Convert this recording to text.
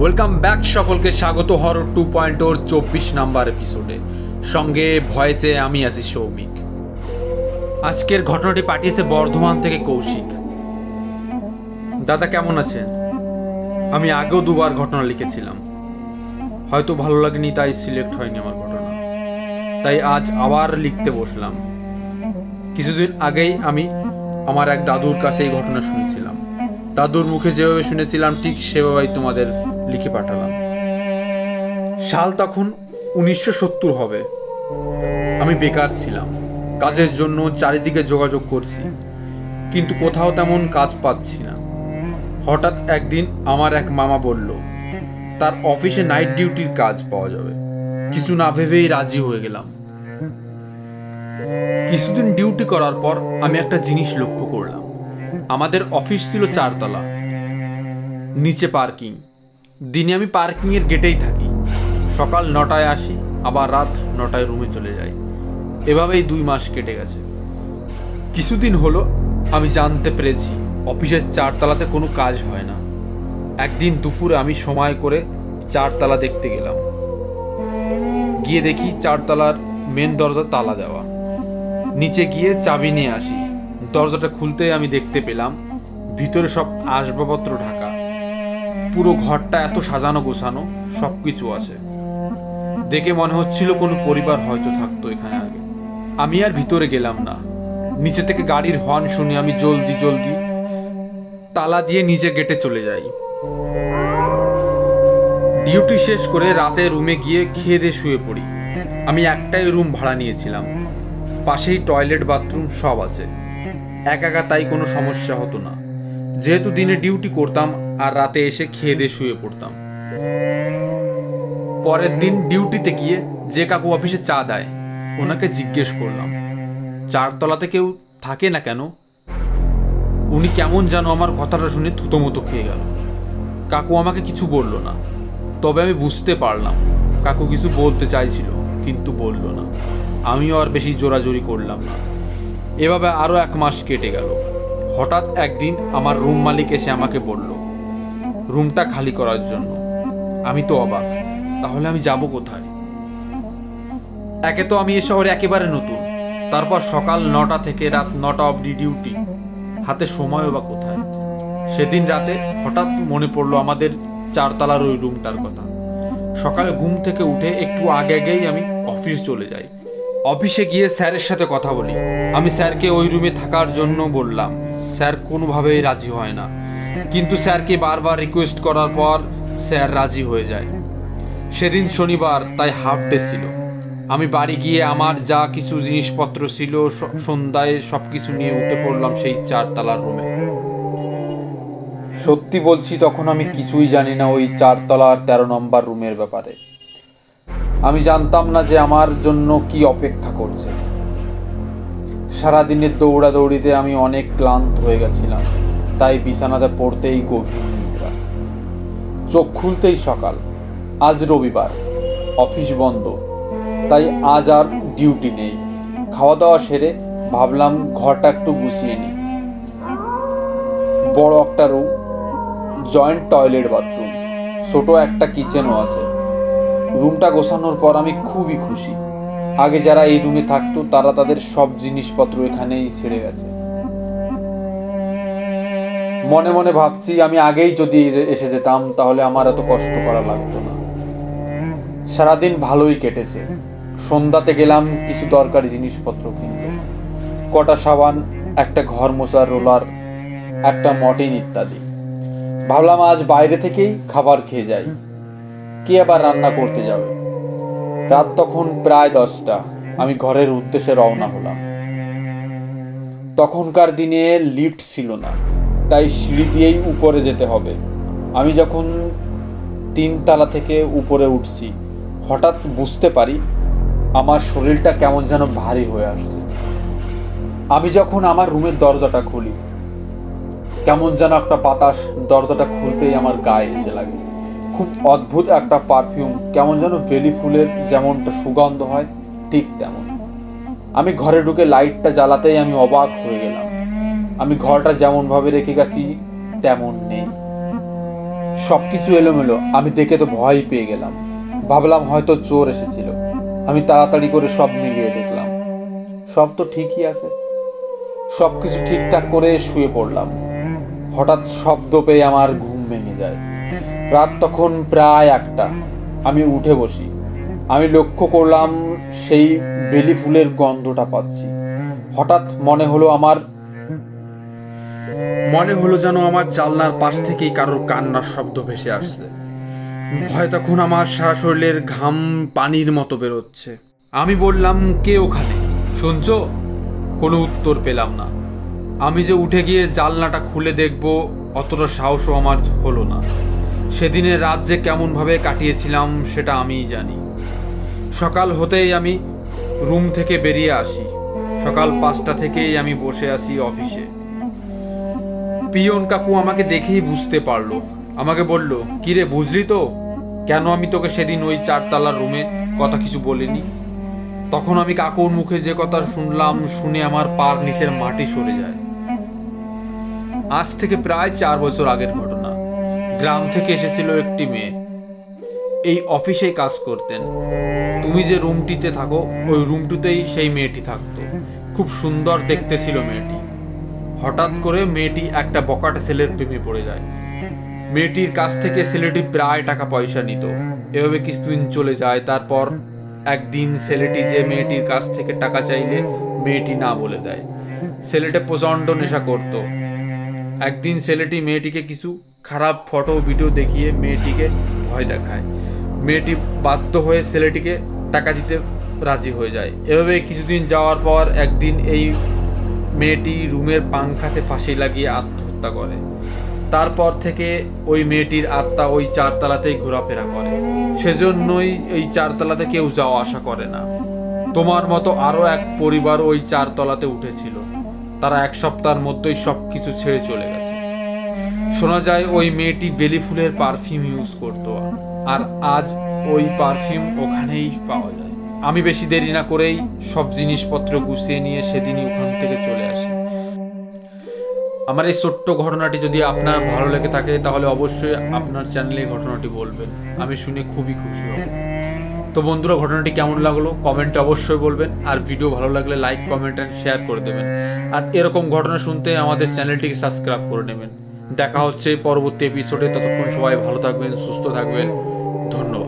Welcome back, সকলকে স্বাগত horror 2.0 24 number এপিসোডে। সঙ্গে ভয়েসে আমি আছি সৌমিক। আজকের ঘটনাটি পাঠিয়েছে বর্ধমান থেকে কৌশিক। দাদা কেমন আছেন? আমি আগেও দুবার ঘটনা লিখেছিলাম, হয়তো ভালো লাগেনি তাই সিলেক্ট হয়নি আমার ঘটনা, তাই আজ আবার লিখতে বসলাম। কিছুদিন আগেই আমি আমার এক দাদুর কাছে এই ঘটনা শুনেছিলাম। দাদুর মুখে যেভাবে শুনেছিলাম ঠিক সেভাবেই তোমাদের লিখে পাঠালাম। সাল তখন 1970 হবে। আমি বেকার ছিলাম, কাজের জন্য চারিদিকে যোগাযোগ করছি, কিন্তু কোথাও তেমন কাজ পাচ্ছি না। হঠাৎ একদিন আমার এক মামা বলল তার অফিসে নাইট ডিউটির কাজ পাওয়া যাবে। কিছু না ভেবেই রাজি হয়ে গেলাম। কিছুদিন ডিউটি করার পর আমি একটা জিনিস লক্ষ্য করলাম। আমাদের অফিস ছিল 4 তলা, নিচে পার্কিং। দিনে আমি পার্কিংয়ের গেটেই থাকি। সকাল 9টায় আসি, আবার রাত 9টায় রুমে চলে যাই। এভাবেই 2 মাস কেটে গেছে। কিছুদিন হলো আমি জানতে পেরেছি অফিসের 4 তলাতে কোনো কাজ হয় না। একদিন দুপুরে আমি সময় করে 4 তলা দেখতে গেলাম। গিয়ে দেখি 4 তলার মেন দরজা তালা দেওয়া। নিচে গিয়ে চাবি নিয়ে আসি। দরজাটা খুলতেই আমি দেখতে পেলাম ভিতরে সব আসবাবপত্র ঢাকা। পুরো ঘরটা এত সাজানো গোছানো, সব কিছু আছে। দেখে মনে হচ্ছিল কোনো পরিবার হয়তো থাকতো এখানে আগে। আমি আর ভিতরে গেলাম না। নিচে থেকে গাড়ির হর্ন শুনে আমি জলদি তালা দিয়ে নিজে গেটে চলে যাই। ডিউটি শেষ করে রাতে রুমে গিয়ে খেয়ে দিয়ে শুয়ে পড়ি। আমি একটাই রুম ভাড়া নিয়েছিলাম, পাশেই টয়লেট বাথরুম সব আছে। একা তাই কোনো সমস্যা হতো না, যেহেতু দিনে ডিউটি করতাম আর রাতে এসে খেয়ে দিয়ে শুয়ে পড়তাম। পরের দিন ডিউটিতে গিয়ে যে কাকু অফিসে চা দেয় ওনাকে জিজ্ঞেস করলাম 4 তলাতে কেউ থাকে না কেন। উনি কেমন যেন আমার কথাটা শুনে থুতোমতো খেয়ে গেল। কাকু আমাকে কিছু বলল না, তবে আমি বুঝতে পারলাম কাকু কিছু বলতে চাইছিল কিন্তু বলল না। আমিও আর বেশি জোরাজোরি করলাম না। এভাবে আরও 1 মাস কেটে গেল। হঠাৎ একদিন আমার রুম মালিক এসে আমাকে বলল রুমটা খালি করার জন্য। আমি তো অবাক, তাহলে আমি যাব কোথায়? একে তো আমি এ শহরে একেবারে নতুন, তারপর সকাল 9টা থেকে রাত 9টা অবধি ডিউটি, হাতে সময়ও বা কোথায়? সেদিন রাতে হঠাৎ মনে পড়লো আমাদের 4 তলার ওই রুমটার কথা। সকালে ঘুম থেকে উঠে একটু আগেই আমি অফিস চলে যাই। অফিসে গিয়ে স্যারের সাথে কথা বলি। আমি স্যারকে ওই রুমে থাকার জন্য বললাম। স্যার কোনোভাবেই রাজি হয় না, কিন্তু স্যারকে বারবার রিকোয়েস্ট করার পর স্যার রাজি হয়ে যায়। সেদিন শনিবার, তাই হাফ ডে ছিল। আমি বাড়ি গিয়ে আমার যা কিছু জিনিসপত্র ছিল সন্ধ্যায় সব কিছু নিয়ে উঠে পড়লাম সেই 4 তলার রুমে। সত্যি বলছি, তখন আমি কিছুই জানি না ওই 4 তলার 13 নম্বর রুমের ব্যাপারে। আমি জানতাম না যে আমার জন্য কি অপেক্ষা করছে। সারাদিনের দৌড়াদৌড়িতে আমি অনেক ক্লান্ত হয়ে গেছিলাম, তাই বিছানাতে পড়তেই গভীর নিদ্রা। চোখ খুলতেই সকাল। আজ রবিবার, অফিস বন্ধ, তাই আজ আর ডিউটি নেই। খাওয়া দাওয়া সেরে ভাবলাম ঘরটা একটু গুছিয়ে নিই। বড় একটা রুম, জয়েন্ট টয়লেট বাথরুম, ছোট একটা কিচেনও আছে। রুমটা গোছানোর পর আমি খুবই খুশি। আগে যারা এই রুমে থাকতো তারা তাদের সব জিনিসপত্র এখানেই ছেড়ে গেছে। মনে মনে ভাবছি আমি আগেই যদি এসে যেতাম তাহলে আমার এত কষ্ট করা লাগতো না। সারাদিন ভালোই কেটেছে। সন্ধ্যাতে গেলাম কিছু দরকারি জিনিসপত্র কিনতে, কটা সাবান, একটা ঘর মোছার রোলার, একটা মর্টিন ইত্যাদি। ভাবলাম আজ বাইরে থেকেই খাবার খেয়ে যাই, কে আবার রান্না করতে যাবে। রাত তখন প্রায় 10টা। আমি ঘরের উদ্দেশ্যে রওনা হলাম। তখনকার দিনে লিফট ছিল না, তাই সিঁড়ি দিয়েই উপরে যেতে হবে। আমি যখন 3 তলা থেকে উপরে উঠছি, হঠাৎ বুঝতে পারি আমার শরীরটা কেমন যেন ভারী হয়ে আসছে। আমি যখন আমার রুমের দরজাটা খুলি, কেমন যেন একটা বাতাস দরজাটা খুলতেই আমার গায়ে এসে লাগে। খুব অদ্ভুত একটা পারফিউম, কেমন যেন বেলি ফুলের যেমনটা সুগন্ধ হয় ঠিক তেমন। আমি ঘরে ঢুকে লাইটটা জ্বালাতেই আমি অবাক হয়ে গেলাম। আমি ঘরটা যেমন ভাবে রেখে গেছি তেমন নেই। সব কিছু এলোমেলো। আমি দেখে তো ভয় পেয়ে গেলাম, ভাবলাম হয়তো চোর এসেছিল। আমি তাড়াতাড়ি করে সব মিলিয়ে দেখলাম, সব তো ঠিকই আছে। সব কিছু ঠিকঠাক করে শুয়ে পড়লাম। হঠাৎ শব্দ পেয়ে আমার ঘুম ভেঙে যায়। রাত তখন প্রায় 1টা। আমি উঠে বসি। আমি লক্ষ্য করলাম সেই বেলি ফুলের গন্ধটা পাচ্ছি। হঠাৎ মনে হলো যেন আমার জানলার পাশ থেকেই কারোর কান্নার শব্দ ভেসে আসছে। ভয় তখন আমার সারা শরীরের ঘাম পানির মতো বেরোচ্ছে। আমি বললাম, কে ওখানে, শুনছো? কোনো উত্তর পেলাম না। আমি যে উঠে গিয়ে জানলাটা খুলে দেখব অতটা সাহসও আমার হলো না। সেদিনের রাত যে কেমনভাবে কাটিয়েছিলাম সেটা আমিই জানি। সকাল হতেই আমি রুম থেকে বেরিয়ে আসি। সকাল 5টা থেকেই আমি বসে আছি অফিসে। পিয়ন কাকু আমাকে দেখেই বুঝতে পারলো। আমাকে বলল, কিরে, বুঝলি তো কেন আমি তোকে সেদিন ওই 4তলার রুমে কথা কিছু বলিনি? তখন আমি কাকুর মুখে যে কথা শুনলাম, শুনে আমার পার নিচের মাটি সরে যায়। আজ থেকে প্রায় 4 বছর আগের ঘটনা। গ্রাম থেকে এসেছিল একটি মেয়ে, এই অফিসেই কাজ করতেন। তুমি যে রুমটিতে থাকো ওই রুমটিতেই সেই মেয়েটি থাকতো। খুব সুন্দর দেখতে ছিল মেয়েটি। হঠাৎ করে মেয়েটি একটা বকাটে ছেলের প্রেমে পড়ে যায়। মেয়েটির কাছ থেকে ছেলেটি প্রায় টাকা পয়সা নিত। এভাবে কিছুদিন চলে যায়। তারপর একদিন ছেলেটি যে মেয়েটির কাছ থেকে টাকা চাইলে মেয়েটি না বলে দেয়। ছেলেটা প্রচণ্ড নেশা করত। একদিন ছেলেটি মেয়েটিকে কিছু খারাপ ফটো ভিডিও দেখিয়ে মেয়েটিকে ভয় দেখায়। মেয়েটি বাধ্য হয়ে ছেলেটিকে টাকা দিতে রাজি হয়ে যায়। এভাবে কিছুদিন যাওয়ার পর একদিন এই মেয়েটি রুমের পাংখাতে ফাঁসি লাগিয়ে আত্মহত্যা করে। তারপর থেকে ওই মেয়েটির আত্মা ওই 4তলাতেই ঘোরাফেরা করে। সেজন্যই এই 4তলাতে কেউ যাওয়া আসা করে না। তোমার মতো আরও এক পরিবার ওই 4তলাতে উঠেছিল। তারা 1 সপ্তাহের মধ্যেই সব কিছু ছেড়ে চলে গেছে। শোনা যায় ওই মেয়েটি বেলি ফুলের পারফিউম ইউজ করতো, আর আজ ওই পারফিউম ওখানেই পাওয়া যায়। আমি বেশি দেরি না করেই সব জিনিসপত্র গুছিয়ে নিয়ে সেদিনই ওখান থেকে চলে আসি। আমার এই ছোট্ট ঘটনাটি যদি আপনার ভালো লেগে থাকে তাহলে অবশ্যই আপনার চ্যানেলে এই ঘটনাটি বলবেন। আমি শুনে খুবই খুশি হব। তো বন্ধুরা, ঘটনাটি কেমন লাগলো কমেন্টে অবশ্যই বলবেন। আর ভিডিও ভালো লাগলে লাইক, কমেন্ট অ্যান্ড শেয়ার করে দেবেন। আর এরকম ঘটনা শুনতে আমাদের চ্যানেলটিকে সাবস্ক্রাইব করে নেবেন। দেখা হচ্ছে পরবর্তী এপিসোডে। ততক্ষণ সবাই ভালো থাকবেন, সুস্থ থাকবেন। ধন্যবাদ।